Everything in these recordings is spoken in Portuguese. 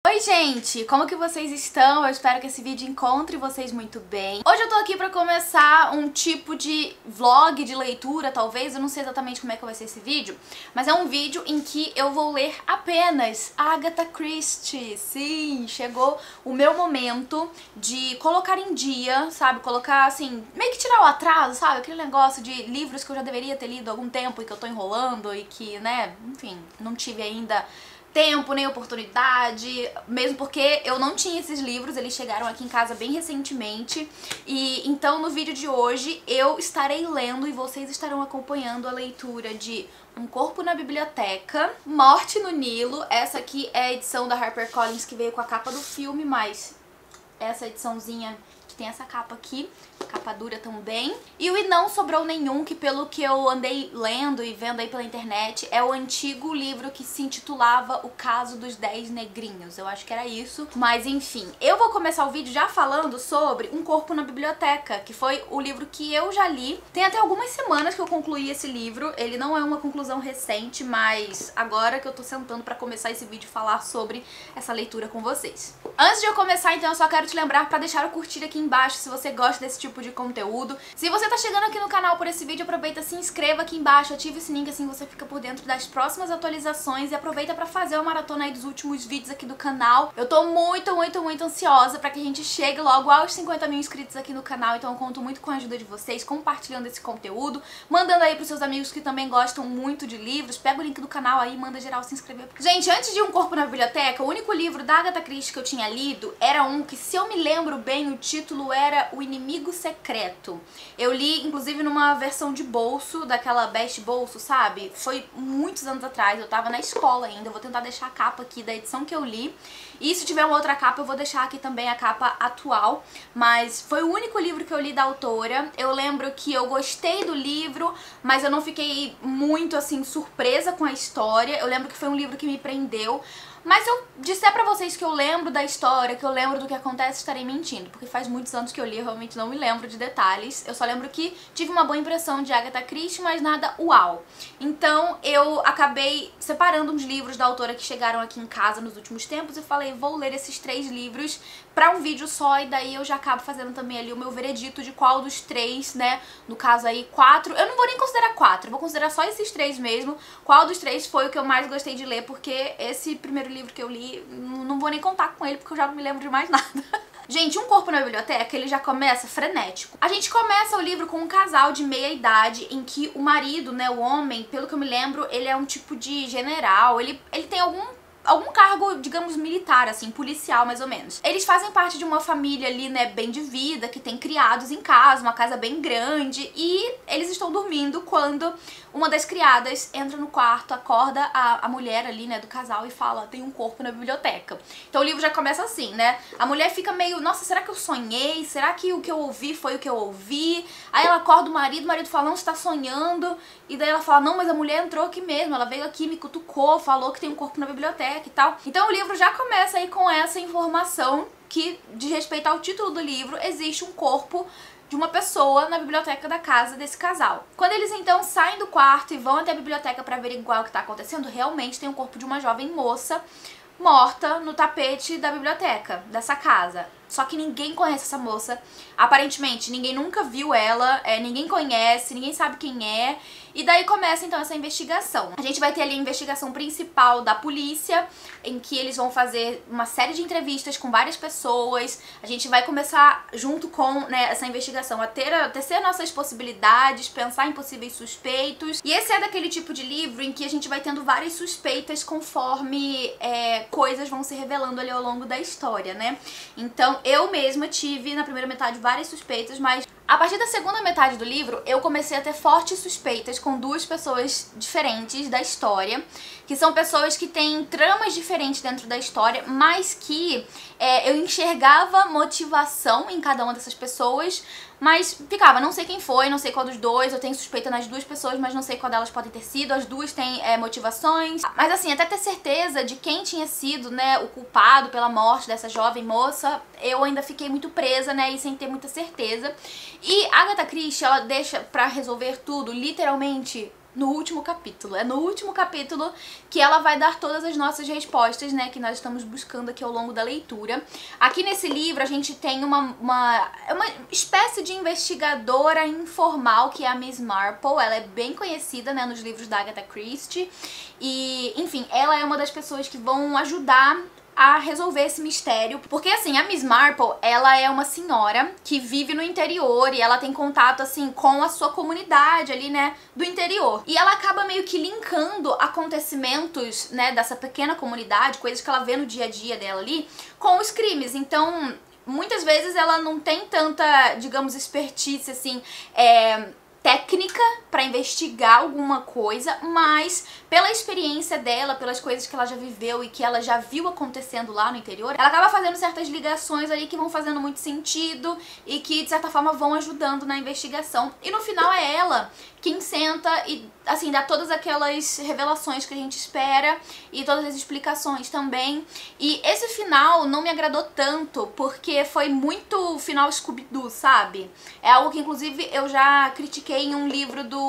Oi gente, como que vocês estão? Eu espero que esse vídeo encontre vocês muito bem. Hoje eu tô aqui pra começar um tipo de vlog de leitura, talvez, eu não sei exatamente como é que vai ser esse vídeo, mas é um vídeo em que eu vou ler apenas Agatha Christie. Sim, chegou o meu momento de colocar em dia, sabe? Colocar assim, meio que tirar o atraso, sabe? Aquele negócio de livros que eu já deveria ter lido há algum tempo e que eu tô enrolando e que, né, enfim, não tive ainda tempo, nem oportunidade, mesmo porque eu não tinha esses livros, eles chegaram aqui em casa bem recentemente, e então no vídeo de hoje eu estarei lendo e vocês estarão acompanhando a leitura de Um Corpo na Biblioteca, Morte no Nilo. Essa aqui é a edição da HarperCollins que veio com a capa do filme, mas essa ediçãozinha que tem essa capa aqui, capa dura também. E o E Não Sobrou Nenhum, que pelo que eu andei lendo e vendo aí pela internet, é o antigo livro que se intitulava O Caso dos 10 Negrinhos. Eu acho que era isso. Mas enfim, eu vou começar o vídeo já falando sobre Um Corpo na Biblioteca, que foi o livro que eu já li. Tem até algumas semanas que eu concluí esse livro. Ele não é uma conclusão recente, mas agora que eu tô sentando pra começar esse vídeo falar sobre essa leitura com vocês. Antes de eu começar, então, eu só quero te lembrar pra deixar o curtir aqui embaixo se você gosta desse tipo de conteúdo. Se você tá chegando aqui no canal por esse vídeo, aproveita, se inscreva aqui embaixo, ative o sininho, que assim você fica por dentro das próximas atualizações, e aproveita pra fazer uma maratona aí dos últimos vídeos aqui do canal. Eu tô muito ansiosa pra que a gente chegue logo aos 50 mil inscritos aqui no canal, então eu conto muito com a ajuda de vocês, compartilhando esse conteúdo, mandando aí pros seus amigos que também gostam muito de livros. Pega o link do canal aí e manda geral se inscrever. Gente, antes de Um Corpo na Biblioteca, o único livro da Agatha Christie que eu tinha lido era um que, se eu me lembro bem, o título era O Inimigo Secreto. Eu li, inclusive, numa versão de bolso, daquela Best Bolso, sabe? Foi muitos anos atrás, eu tava na escola ainda. Eu vou tentar deixar a capa aqui da edição que eu li. E se tiver uma outra capa, eu vou deixar aqui também a capa atual. Mas foi o único livro que eu li da autora. Eu lembro que eu gostei do livro, mas eu não fiquei muito, assim, surpresa com a história. Eu lembro que foi um livro que me prendeu. Mas se eu disser pra vocês que eu lembro da história, que eu lembro do que acontece, estarei mentindo, porque faz muitos anos que eu li, eu realmente não me lembro de detalhes. Eu só lembro que tive uma boa impressão de Agatha Christie, mas nada uau. Então eu acabei separando uns livros da autora que chegaram aqui em casa nos últimos tempos e falei, vou ler esses 3 livros pra um vídeo só, e daí eu já acabo fazendo também ali o meu veredito de qual dos 3, né, no caso aí 4, eu não vou nem considerar 4, eu vou considerar só esses 3 mesmo, qual dos 3 foi o que eu mais gostei de ler, porque esse primeiro livro que eu li, não vou nem contar com ele, porque eu já não me lembro de mais nada. Gente, Um Corpo na Biblioteca, ele já começa frenético. A gente começa o livro com um casal de meia idade, em que o marido, né, o homem, pelo que eu me lembro, ele é um tipo de general, ele tem algum cargo, digamos, militar, assim, policial, mais ou menos. Eles fazem parte de uma família ali, né, bem de vida, que tem criados em casa, uma casa bem grande, e eles estão dormindo quando uma das criadas entra no quarto, acorda a mulher ali, né, do casal e fala, tem um corpo na biblioteca. Então o livro já começa assim, né? A mulher fica meio, nossa, será que eu sonhei? Será que o que eu ouvi foi o que eu ouvi? Aí ela acorda o marido fala, não, você tá sonhando. E daí ela fala, não, mas a mulher entrou aqui mesmo, ela veio aqui, me cutucou, falou que tem um corpo na biblioteca e tal. Então o livro já começa aí com essa informação que, de respeito ao título do livro, existe um corpo de uma pessoa na biblioteca da casa desse casal. Quando eles então saem do quarto e vão até a biblioteca para averiguar o que está acontecendo, realmente tem um corpo de uma jovem moça morta no tapete da biblioteca, dessa casa. Só que ninguém conhece essa moça, aparentemente ninguém nunca viu ela, ninguém conhece, ninguém sabe quem é. E daí começa então essa investigação. A gente vai ter ali a investigação principal da polícia, em que eles vão fazer uma série de entrevistas com várias pessoas. A gente vai começar, junto com, né, essa investigação, a tecer nossas possibilidades, pensar em possíveis suspeitos. E esse é daquele tipo de livro em que a gente vai tendo várias suspeitas conforme coisas vão se revelando ali ao longo da história, né? Então eu mesma tive na primeira metade várias suspeitas, mas a partir da segunda metade do livro eu comecei a ter fortes suspeitas com 2 pessoas diferentes da história, que são pessoas que têm tramas diferentes dentro da história, mas que eu enxergava motivação em cada uma dessas pessoas, mas ficava, não sei quem foi, não sei qual dos 2, eu tenho suspeita nas 2 pessoas, mas não sei qual delas podem ter sido, as 2 têm motivações, mas assim, até ter certeza de quem tinha sido, né, o culpado pela morte dessa jovem moça, eu ainda fiquei muito presa, né, e sem ter muita certeza. E Agatha Christie, ela deixa pra resolver tudo, literalmente, no último capítulo. É no último capítulo que ela vai dar todas as nossas respostas, né, que nós estamos buscando aqui ao longo da leitura. Aqui nesse livro a gente tem uma espécie de investigadora informal, que é a Miss Marple. Ela é bem conhecida, né, nos livros da Agatha Christie. E, enfim, ela é uma das pessoas que vão ajudar a resolver esse mistério, porque assim, a Miss Marple, ela é uma senhora que vive no interior e ela tem contato assim com a sua comunidade ali, né, do interior. E ela acaba meio que linkando acontecimentos, né, dessa pequena comunidade, coisas que ela vê no dia a dia dela ali, com os crimes. Então, muitas vezes ela não tem tanta, digamos, expertise assim, técnica pra investigar alguma coisa, mas pela experiência dela, pelas coisas que ela já viveu e que ela já viu acontecendo lá no interior, ela acaba fazendo certas ligações ali que vão fazendo muito sentido e que de certa forma vão ajudando na investigação. E no final é ela quem senta e assim dá todas aquelas revelações que a gente espera e todas as explicações também. E esse final não me agradou tanto porque foi muito final Scooby-Doo, sabe? É algo que inclusive eu já critiquei em um livro do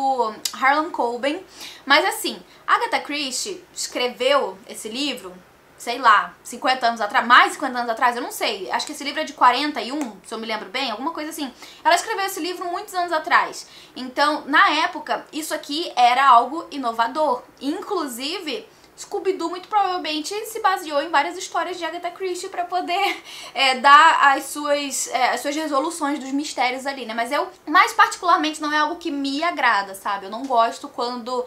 Harlan Coben. Mas assim, Agatha Christie escreveu esse livro, sei lá, 50 anos atrás, mais de 50 anos atrás, eu não sei, acho que esse livro é de 41, se eu me lembro bem, alguma coisa assim. Ela escreveu esse livro muitos anos atrás, então, na época, isso aqui era algo inovador. Inclusive, Scooby-Doo muito provavelmente se baseou em várias histórias de Agatha Christie pra poder dar as suas resoluções dos mistérios ali, né? Mas eu, mais particularmente, não é algo que me agrada, sabe? Eu não gosto quando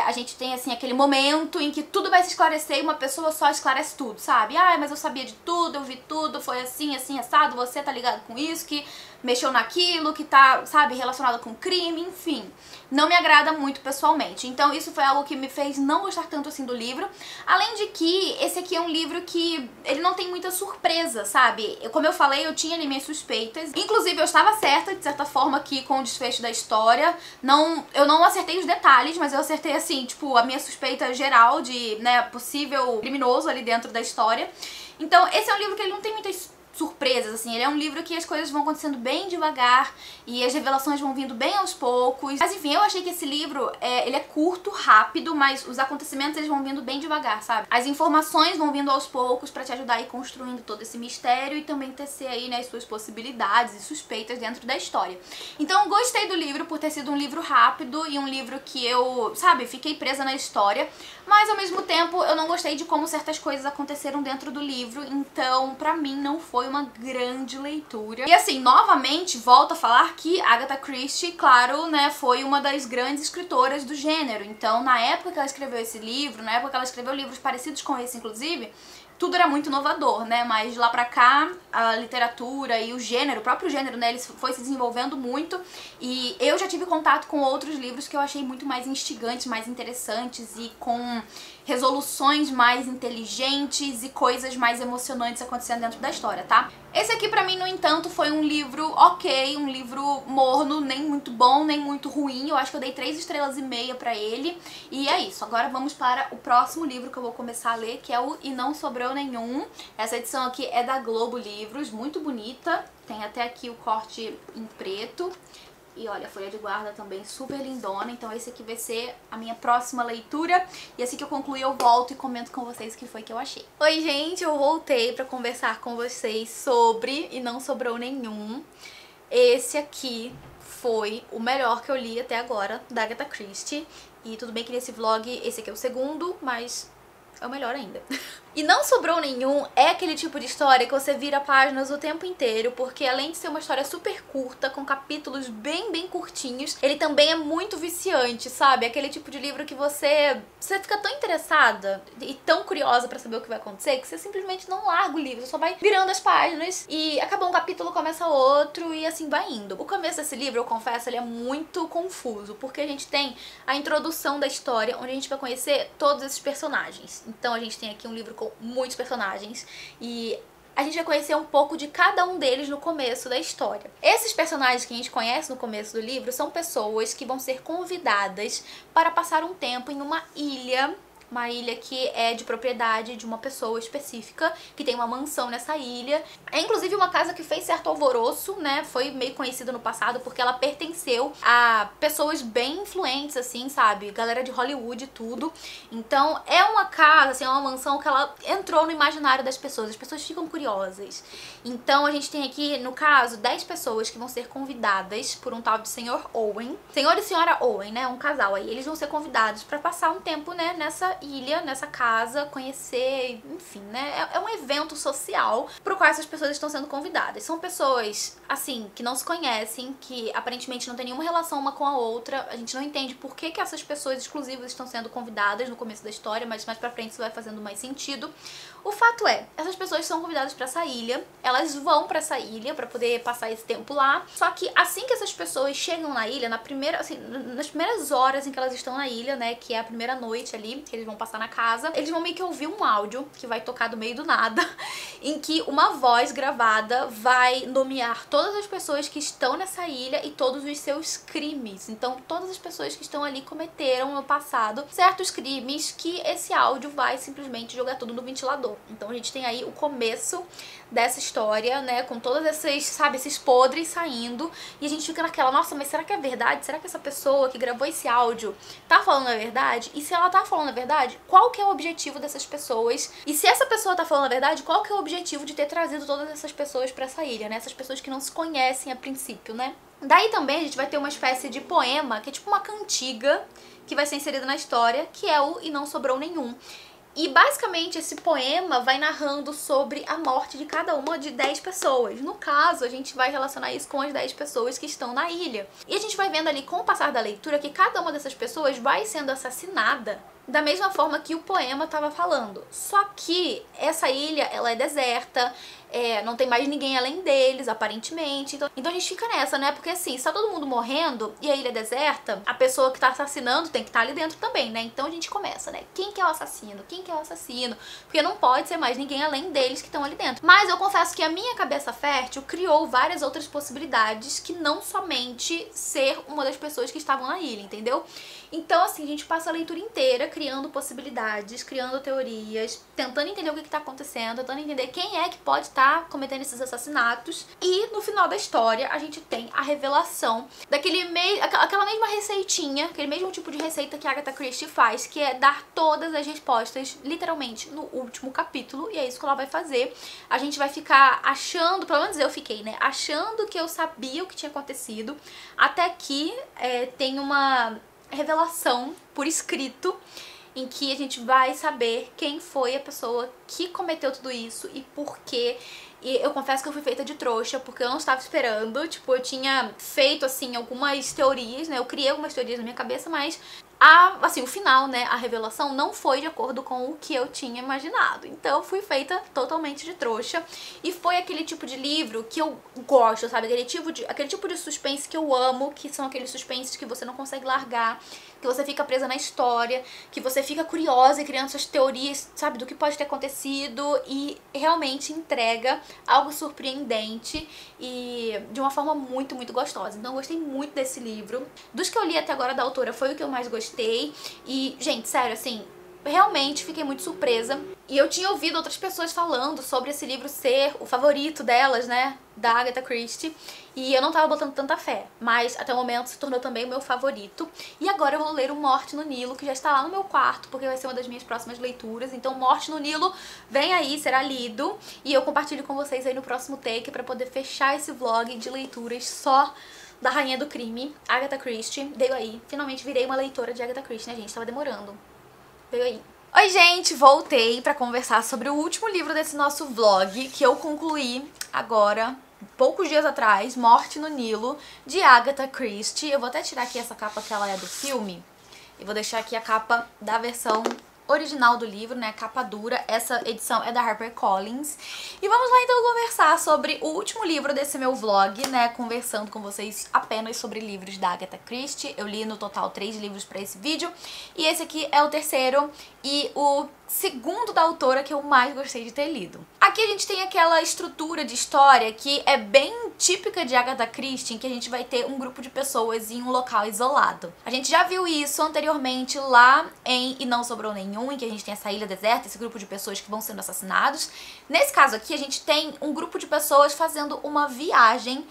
a gente tem, assim, aquele momento em que tudo vai se esclarecer e uma pessoa só esclarece tudo, sabe? Ah, mas eu sabia de tudo, eu vi tudo, foi assim, assim, assado, você tá ligado com isso, que mexeu naquilo, que tá, sabe, relacionado com crime, enfim. Não me agrada muito pessoalmente. Então isso foi algo que me fez não gostar tanto assim do livro. Além de que esse aqui é um livro que ele não tem muita surpresa, sabe? Como eu falei, eu tinha ali minhas suspeitas. Inclusive eu estava certa, de certa forma, aqui com o desfecho da história. Eu não acertei os detalhes, mas eu acertei assim, tipo, a minha suspeita geral de, né, possível criminoso ali dentro da história. Então esse é um livro que ele não tem muitas surpresas, assim, ele é um livro que as coisas vão acontecendo bem devagar e as revelações vão vindo bem aos poucos. Mas enfim, eu achei que esse livro, ele é curto, rápido, mas os acontecimentos eles vão vindo bem devagar, sabe? As informações vão vindo aos poucos pra te ajudar a ir construindo todo esse mistério e também tecer aí, né, as suas possibilidades e suspeitas dentro da história. Então gostei do livro por ter sido um livro rápido e um livro que eu, sabe, fiquei presa na história, mas ao mesmo tempo eu não gostei de como certas coisas aconteceram dentro do livro, então pra mim não foi uma grande leitura. E assim, novamente, volto a falar que Agatha Christie, claro, né, foi uma das grandes escritoras do gênero. Então, na época que ela escreveu esse livro, na época que ela escreveu livros parecidos com esse, inclusive, tudo era muito inovador, né, mas de lá pra cá, a literatura e o gênero, o próprio gênero, né, ele foi se desenvolvendo muito e eu já tive contato com outros livros que eu achei muito mais instigantes, mais interessantes e com resoluções mais inteligentes e coisas mais emocionantes acontecendo dentro da história, tá? Esse aqui pra mim, no entanto, foi um livro ok, um livro morno, nem muito bom, nem muito ruim. Eu acho que eu dei 3,5 estrelas pra ele. E é isso, agora vamos para o próximo livro que eu vou começar a ler, que é o E Não Sobrou Nenhum. Essa edição aqui é da Globo Livros, muito bonita, tem até aqui o corte em preto. E olha, a folha de guarda também super lindona, então esse aqui vai ser a minha próxima leitura. E assim que eu concluir eu volto e comento com vocês o que foi que eu achei. Oi gente, eu voltei pra conversar com vocês sobre E Não Sobrou Nenhum. Esse aqui foi o melhor que eu li até agora, da Agatha Christie. E tudo bem que nesse vlog esse aqui é o segundo, mas é o melhor ainda. E Não Sobrou Nenhum é aquele tipo de história que você vira páginas o tempo inteiro, porque além de ser uma história super curta, com capítulos bem curtinhos, ele também é muito viciante, sabe? Aquele tipo de livro que você fica tão interessada e tão curiosa pra saber o que vai acontecer, que você simplesmente não larga o livro, você só vai virando as páginas e acaba um capítulo, começa outro e assim vai indo. O começo desse livro, eu confesso, ele é muito confuso, porque a gente tem a introdução da história, onde a gente vai conhecer todos esses personagens. Então a gente tem aqui um livro com muitos personagens e a gente vai conhecer um pouco de cada um deles no começo da história. Esses personagens que a gente conhece no começo do livro são pessoas que vão ser convidadas para passar um tempo em uma ilha uma ilha que é de propriedade de uma pessoa específica, que tem uma mansão nessa ilha. É inclusive uma casa que fez certo alvoroço, né? Foi meio conhecida no passado porque ela pertenceu a pessoas bem influentes, assim, sabe? Galera de Hollywood e tudo. Então é uma casa, assim, é uma mansão que ela entrou no imaginário das pessoas. As pessoas ficam curiosas. Então a gente tem aqui, no caso, 10 pessoas que vão ser convidadas por um tal de Senhor Owen. Senhor e Senhora Owen, né? Um casal aí. Eles vão ser convidados pra passar um tempo, né, nessa ilha, nessa casa, conhecer, enfim, né? É um evento social pro qual essas pessoas estão sendo convidadas. São pessoas, assim, que não se conhecem, que aparentemente não tem nenhuma relação uma com a outra. A gente não entende por que essas pessoas exclusivas estão sendo convidadas no começo da história, mas mais pra frente isso vai fazendo mais sentido. O fato é, essas pessoas são convidadas pra essa ilha, elas vão pra essa ilha pra poder passar esse tempo lá, só que assim que essas pessoas chegam na ilha, na primeira, assim, nas primeiras horas em que elas estão na ilha, né, que é a primeira noite ali, que eles vão passar na casa, eles vão meio que ouvir um áudio, que vai tocar do meio do nada, em que uma voz gravada vai nomear todas as pessoas que estão nessa ilha e todos os seus crimes. Então, todas as pessoas que estão ali cometeram no passado certos crimes que esse áudio vai simplesmente jogar tudo no ventilador. Então a gente tem aí o começo dessa história, né, com todas essas, sabe, esses podres saindo, e a gente fica naquela, nossa, mas será que é verdade? Será que essa pessoa que gravou esse áudio tá falando a verdade? E se ela tá falando a verdade, qual que é o objetivo dessas pessoas? E se essa pessoa tá falando a verdade, qual que é o objetivo de ter trazido todas essas pessoas pra essa ilha, né? Essas pessoas que não se conhecem a princípio, né? Daí também a gente vai ter uma espécie de poema, que é tipo uma cantiga, que vai ser inserida na história, que é o E Não Sobrou Nenhum. E basicamente esse poema vai narrando sobre a morte de cada uma de 10 pessoas. No caso, a gente vai relacionar isso com as 10 pessoas que estão na ilha. E a gente vai vendo ali com o passar da leitura que cada uma dessas pessoas vai sendo assassinada da mesma forma que o poema estava falando. Só que essa ilha, ela é deserta, não tem mais ninguém além deles, aparentemente. Então a gente fica nessa, né? Porque assim, se tá todo mundo morrendo e a ilha é deserta, a pessoa que tá assassinando tem que estar ali dentro também, né? Então a gente começa, né? Quem que é o assassino? Quem que é o assassino? Porque não pode ser mais ninguém além deles que estão ali dentro. Mas eu confesso que a minha cabeça fértil criou várias outras possibilidades que não somente ser uma das pessoas que estavam na ilha, entendeu? Então, assim, a gente passa a leitura inteira criando possibilidades, criando teorias, tentando entender o que tá acontecendo, tentando entender quem é que pode estar cometendo esses assassinatos. E no final da história, a gente tem a revelação aquela mesma receitinha, aquele mesmo tipo de receita que a Agatha Christie faz, que é dar todas as respostas, literalmente, no último capítulo. E é isso que ela vai fazer. A gente vai ficar achando, pelo menos eu fiquei, né, achando que eu sabia o que tinha acontecido, até que tem uma revelação por escrito em que a gente vai saber quem foi a pessoa que cometeu tudo isso e por quê. E eu confesso que eu fui feita de trouxa, porque eu não estava esperando. Tipo, eu tinha feito, assim, algumas teorias, né? Eu criei algumas teorias na minha cabeça, mas assim, o final, né, a revelação não foi de acordo com o que eu tinha imaginado. Então eu fui feita totalmente de trouxa. E foi aquele tipo de livro que eu gosto, sabe? Aquele tipo de suspense que eu amo, que são aqueles suspenses que você não consegue largar, que você fica presa na história, que você fica curiosa e criando suas teorias, sabe, do que pode ter acontecido, e realmente entrega algo surpreendente e de uma forma muito, muito gostosa. Então eu gostei muito desse livro. Dos que eu li até agora da autora, foi o que eu mais gostei. E, gente, sério, assim, realmente fiquei muito surpresa. E eu tinha ouvido outras pessoas falando sobre esse livro ser o favorito delas, né, da Agatha Christie, e eu não tava botando tanta fé, mas até o momento se tornou também o meu favorito. E agora eu vou ler o Morte no Nilo, que já está lá no meu quarto, porque vai ser uma das minhas próximas leituras. Então Morte no Nilo vem aí, será lido, e eu compartilho com vocês aí no próximo take pra poder fechar esse vlog de leituras só da Rainha do Crime, Agatha Christie. Veio aí, finalmente virei uma leitora de Agatha Christie, né, gente? Tava demorando. Veio aí. Oi, gente! Voltei pra conversar sobre o último livro desse nosso vlog, que eu concluí agora, poucos dias atrás, Morte no Nilo, de Agatha Christie. Eu vou até tirar aqui essa capa que ela é do filme, e vou deixar aqui a capa da versão original do livro, né, capa dura. Essa edição é da HarperCollins. E vamos lá então conversar sobre o último livro desse meu vlog, né, conversando com vocês apenas sobre livros da Agatha Christie. Eu li no total 3 livros pra esse vídeo, e esse aqui é o terceiro e o segundo da autora que eu mais gostei de ter lido. Aqui a gente tem aquela estrutura de história que é bem típica de Agatha Christie, em que a gente vai ter um grupo de pessoas em um local isolado. A gente já viu isso anteriormente lá em E Não Sobrou Nenhum, em um, em que a gente tem essa ilha deserta, esse grupo de pessoas que vão sendo assassinados. Nesse caso aqui, a gente tem um grupo de pessoas fazendo uma viagem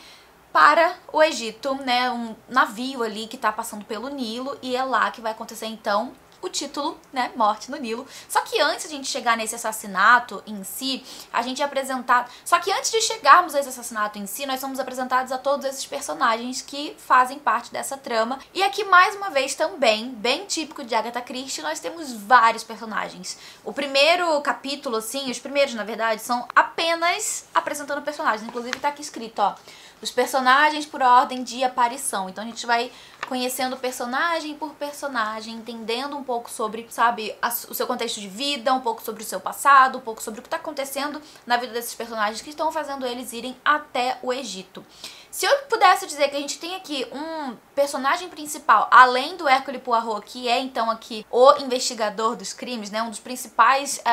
para o Egito, né, um navio ali que tá passando pelo Nilo, e é lá que vai acontecer então o título, né, Morte no Nilo. Só que antes de a gente chegar nesse assassinato em si, a gente é apresentado... Só que antes de chegarmos a esse assassinato em si, nós somos apresentados a todos esses personagens que fazem parte dessa trama. E aqui, mais uma vez, também, bem típico de Agatha Christie, nós temos vários personagens. O primeiro capítulo, assim, os primeiros, na verdade, são apenas apresentando personagens. Inclusive tá aqui escrito, ó, os personagens por ordem de aparição. Então a gente vai conhecendo personagem por personagem, entendendo um pouco sobre, sabe, o seu contexto de vida, um pouco sobre o seu passado, um pouco sobre o que tá acontecendo na vida desses personagens que estão fazendo eles irem até o Egito. Se eu pudesse dizer que a gente tem aqui um personagem principal, além do Hercule Poirot, que é então aqui o investigador dos crimes, né, um dos principais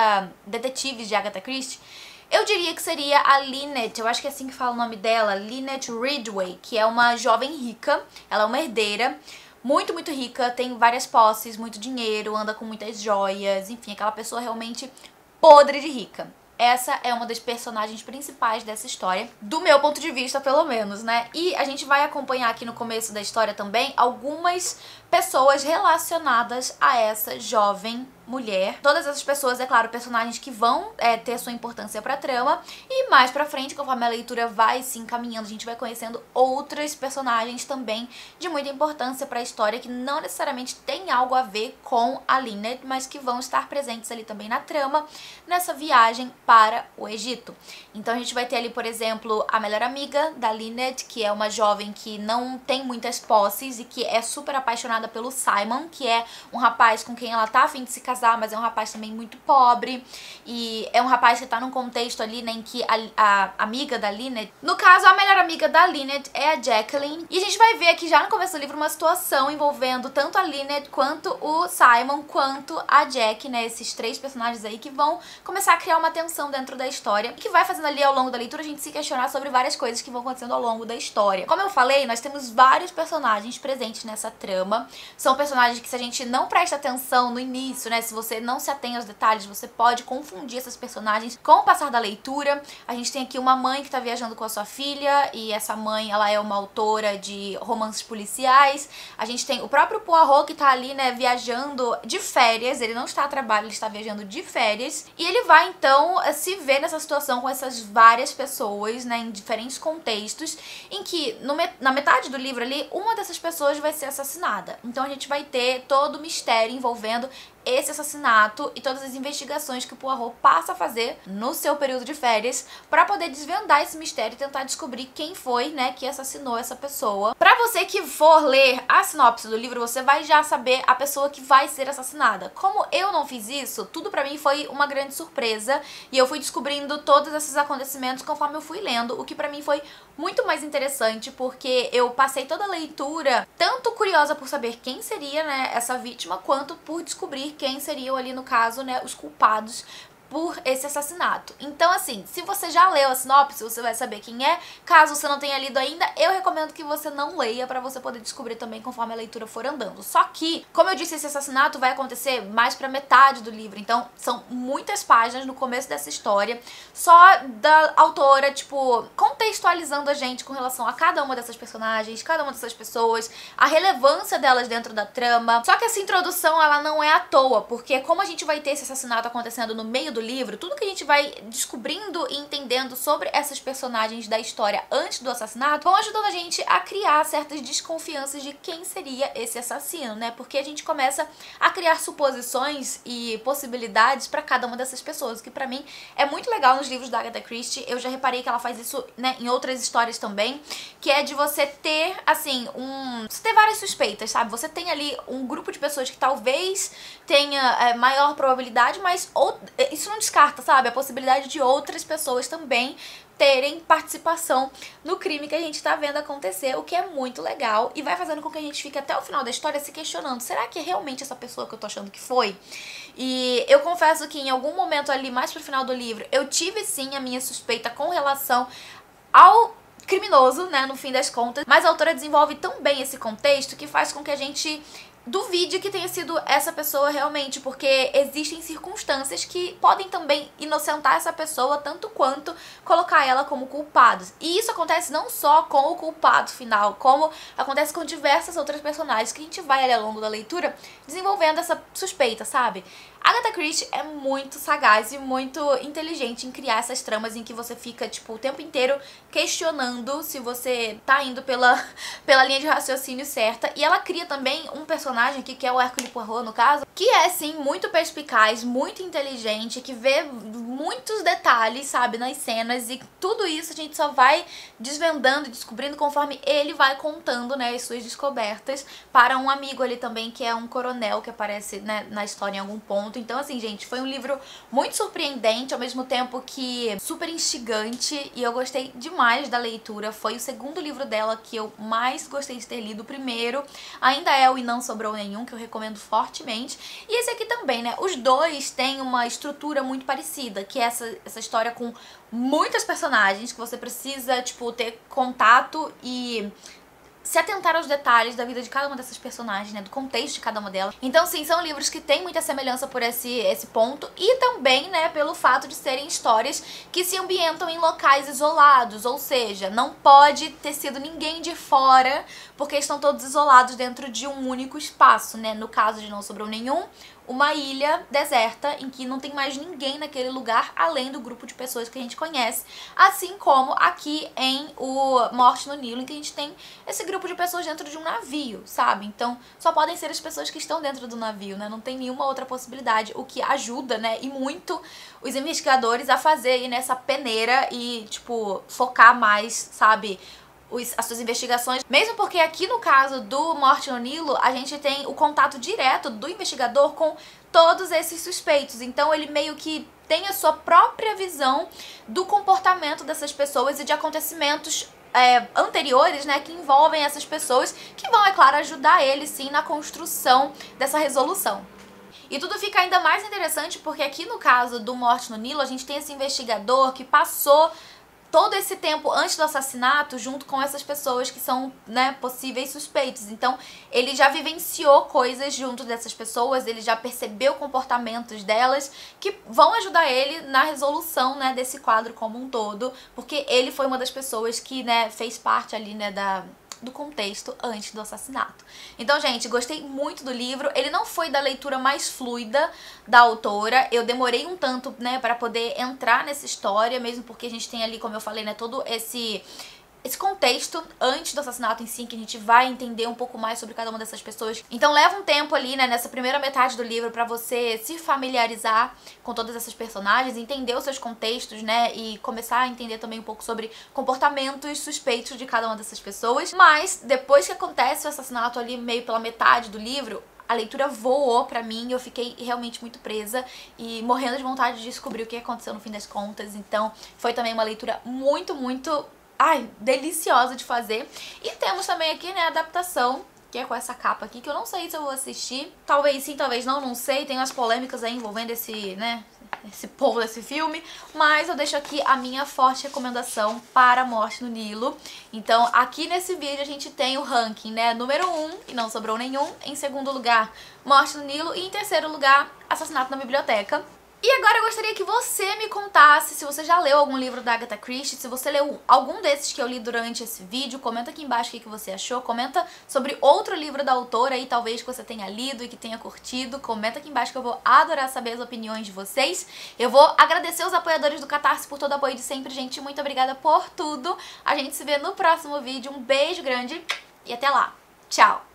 detetives de Agatha Christie, eu diria que seria a Lynette, eu acho que é assim que fala o nome dela, Lynette Ridgway, que é uma jovem rica, ela é uma herdeira, muito, muito rica, tem várias posses, muito dinheiro, anda com muitas joias, enfim, aquela pessoa realmente podre de rica. Essa é uma das personagens principais dessa história, do meu ponto de vista, pelo menos, né? E a gente vai acompanhar aqui no começo da história também algumas pessoas relacionadas a essa jovem mulher. Todas essas pessoas, é claro, personagens que vão ter sua importância pra trama, e mais pra frente, conforme a leitura vai se encaminhando, a gente vai conhecendo outras personagens também de muita importância pra história, que não necessariamente tem algo a ver com a Lynette, mas que vão estar presentes ali também na trama, nessa viagem para o Egito. Então a gente vai ter ali, por exemplo, a melhor amiga da Lynette, que é uma jovem que não tem muitas posses e que é super apaixonada pelo Simon, que é um rapaz com quem ela tá a fim de se casar, mas é um rapaz também muito pobre, e é um rapaz que tá num contexto ali, né, em que a amiga da Lynette, no caso a melhor amiga da Lynette é a Jacqueline, e a gente vai ver aqui já no começo do livro uma situação envolvendo tanto a Lynette quanto o Simon, quanto a Jack, né, esses três personagens aí que vão começar a criar uma tensão dentro da história, e que vai fazendo ali ao longo da leitura a gente se questionar sobre várias coisas que vão acontecendo ao longo da história. Como eu falei, nós temos vários personagens presentes nessa trama, são personagens que, se a gente não presta atenção no início, né, se você não se atém aos detalhes, você pode confundir essas personagens com o passar da leitura. A gente tem aqui uma mãe que tá viajando com a sua filha, e essa mãe, ela é uma autora de romances policiais. A gente tem o próprio Poirot, que tá ali, né, viajando de férias, ele não está a trabalho, ele está viajando de férias, e ele vai, então, se ver nessa situação com essas várias pessoas, né, em diferentes contextos, em que, na metade do livro ali, uma dessas pessoas vai ser assassinada. Então a gente vai ter todo o mistério envolvendo esse assassinato e todas as investigações que o Poirot passa a fazer no seu período de férias pra poder desvendar esse mistério e tentar descobrir quem foi, né, que assassinou essa pessoa. Pra você que for ler a sinopse do livro, você vai já saber a pessoa que vai ser assassinada. Como eu não fiz isso, tudo pra mim foi uma grande surpresa, e eu fui descobrindo todos esses acontecimentos conforme eu fui lendo, o que pra mim foi muito mais interessante, porque eu passei toda a leitura tanto curiosa por saber quem seria, né, essa vítima, quanto por descobrir quem seriam ali, no caso, né, os culpados por esse assassinato. Então, assim, se você já leu a sinopse, você vai saber quem é. Caso você não tenha lido ainda, eu recomendo que você não leia, pra você poder descobrir também conforme a leitura for andando. Só que, como eu disse, esse assassinato vai acontecer mais pra metade do livro, então são muitas páginas no começo dessa história, só da autora, tipo, contextualizando a gente com relação a cada uma dessas personagens, cada uma dessas pessoas, a relevância delas dentro da trama. Só que essa introdução, ela não é à toa, porque como a gente vai ter esse assassinato acontecendo no meio do livro, tudo que a gente vai descobrindo e entendendo sobre essas personagens da história antes do assassinato vão ajudando a gente a criar certas desconfianças de quem seria esse assassino, né? Porque a gente começa a criar suposições e possibilidades pra cada uma dessas pessoas, que pra mim é muito legal nos livros da Agatha Christie. Eu já reparei que ela faz isso, né, em outras histórias também, que é de você ter, assim, você ter várias suspeitas, sabe? Você tem ali um grupo de pessoas que talvez tenha maior probabilidade, mas isso não descarta, sabe, a possibilidade de outras pessoas também terem participação no crime que a gente tá vendo acontecer, o que é muito legal e vai fazendo com que a gente fique até o final da história se questionando, será que é realmente essa pessoa que eu tô achando que foi? E eu confesso que em algum momento ali, mais pro final do livro, eu tive sim a minha suspeita com relação ao criminoso, né, no fim das contas, mas a autora desenvolve tão bem esse contexto que faz com que a gente duvide que tenha sido essa pessoa realmente, porque existem circunstâncias que podem também inocentar essa pessoa tanto quanto colocar ela como culpada. E isso acontece não só com o culpado final, como acontece com diversas outras personagens que a gente vai ali ao longo da leitura desenvolvendo essa suspeita, sabe? Agatha Christie é muito sagaz e muito inteligente em criar essas tramas em que você fica, tipo, o tempo inteiro questionando se você tá indo pela linha de raciocínio certa. E ela cria também um personagem aqui, que é o Hercule Poirot, no caso, que é, sim, muito perspicaz, muito inteligente, que vê muitos detalhes, sabe, nas cenas. E tudo isso a gente só vai desvendando e descobrindo conforme ele vai contando, né, as suas descobertas para um amigo ali também, que é um coronel que aparece, né, na história em algum ponto. Então, assim, gente, foi um livro muito surpreendente, ao mesmo tempo que super instigante, e eu gostei demais da leitura. Foi o segundo livro dela que eu mais gostei de ter lido. O primeiro ainda é o E Não Sobrou Nenhum, que eu recomendo fortemente. E esse aqui também, né? Os dois têm uma estrutura muito parecida, que é essa história com muitas personagens, que você precisa, tipo, ter contato e se atentar aos detalhes da vida de cada uma dessas personagens, né, do contexto de cada uma delas. Então, sim, são livros que têm muita semelhança por esse ponto, e também, né, pelo fato de serem histórias que se ambientam em locais isolados, ou seja, não pode ter sido ninguém de fora, porque estão todos isolados dentro de um único espaço, né, no caso de Não Sobrou Nenhum, uma ilha deserta em que não tem mais ninguém naquele lugar além do grupo de pessoas que a gente conhece, assim como aqui em o Morte no Nilo, em que a gente tem esse grupo de pessoas dentro de um navio, sabe? Então só podem ser as pessoas que estão dentro do navio, né? Não tem nenhuma outra possibilidade, o que ajuda, né, e muito os investigadores a fazer nessa peneira e, tipo, focar mais, sabe, as suas investigações, mesmo porque aqui no caso do Morte no Nilo, a gente tem o contato direto do investigador com todos esses suspeitos, então ele meio que tem a sua própria visão do comportamento dessas pessoas e de acontecimentos anteriores, né, que envolvem essas pessoas, que vão, é claro, ajudar ele, sim, na construção dessa resolução. E tudo fica ainda mais interessante porque aqui no caso do Morte no Nilo, a gente tem esse investigador que passou todo esse tempo antes do assassinato junto com essas pessoas que são, né, possíveis suspeitos. Então ele já vivenciou coisas junto dessas pessoas, ele já percebeu comportamentos delas que vão ajudar ele na resolução, né, desse quadro como um todo, porque ele foi uma das pessoas que, né, fez parte ali, né, do contexto antes do assassinato. Então, gente, gostei muito do livro. Ele não foi da leitura mais fluida da autora. Eu demorei um tanto, né, para poder entrar nessa história, mesmo porque a gente tem ali, como eu falei, né, todo esse contexto antes do assassinato em si, que a gente vai entender um pouco mais sobre cada uma dessas pessoas. Então leva um tempo ali, né, nessa primeira metade do livro pra você se familiarizar com todas essas personagens, entender os seus contextos, né, e começar a entender também um pouco sobre comportamentos suspeitos de cada uma dessas pessoas. Mas depois que acontece o assassinato ali meio pela metade do livro, a leitura voou pra mim e eu fiquei realmente muito presa e morrendo de vontade de descobrir o que aconteceu no fim das contas. Então foi também uma leitura muito, muito deliciosa de fazer. E temos também aqui, né, a adaptação, que é com essa capa aqui, que eu não sei se eu vou assistir. Talvez sim, talvez não sei. Tem umas polêmicas aí envolvendo esse povo desse filme. Mas eu deixo aqui a minha forte recomendação para Morte no Nilo. Então, aqui nesse vídeo a gente tem o ranking, né, número 1, E Não Sobrou Nenhum. Em segundo lugar, Morte no Nilo. E em terceiro lugar, Assassinato na Biblioteca. E agora eu gostaria que você me contasse se você já leu algum livro da Agatha Christie, se você leu algum desses que eu li durante esse vídeo. Comenta aqui embaixo o que você achou, comenta sobre outro livro da autora aí, talvez que você tenha lido e que tenha curtido. Comenta aqui embaixo que eu vou adorar saber as opiniões de vocês. Eu vou agradecer os apoiadores do Catarse por todo o apoio de sempre, gente. Muito obrigada por tudo. A gente se vê no próximo vídeo. Um beijo grande e até lá. Tchau!